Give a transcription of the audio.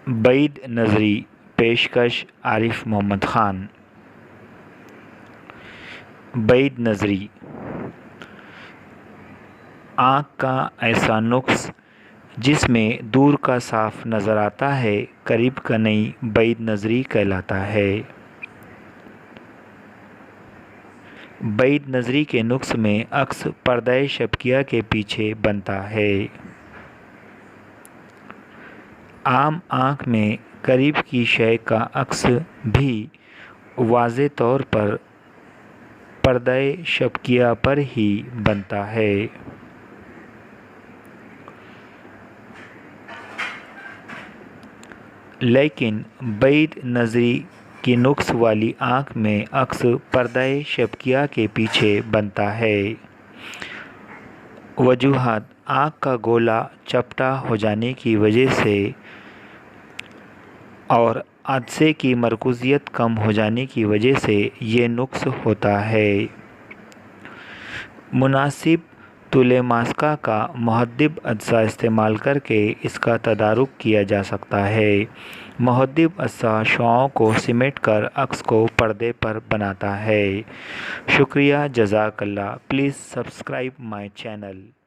بعید نظری پیشکش عارف محمد خان۔ بعید نظری آنکھ کا ایسا نقص جس میں دور کا صاف نظر آتا ہے قریب کا نہیں بعید نظری کہلاتا ہے۔ بعید نظری کے نقص میں عکس پردہ شبکیہ کے پیچھے بنتا ہے۔ عام آنکھ میں قریب کی شے کا عکس بھی واضح طور پر پردہ شبکیہ پر ہی بنتا ہے۔ لیکن بعید نظری کی نقص والی آنکھ میں عکس پردہ شبکیہ کے پیچھے بنتا ہے۔ وجوہات: آنکھ کا گولا چپٹا ہو جانے کی وجہ سے اور عدسے کی مرکوزیت کم ہو جانے کی وجہ سے یہ نقص ہوتا ہے۔ مناسب طول ماسکہ کا محدب عدسہ استعمال کرکے اس کا تدارک کیا جا سکتا ہے۔ محدب عدسہ شعاعوں کو سمیٹ کر عکس کو پردے پر بناتا ہے۔ شکریہ، جزاک اللہ۔ Please subscribe my channel.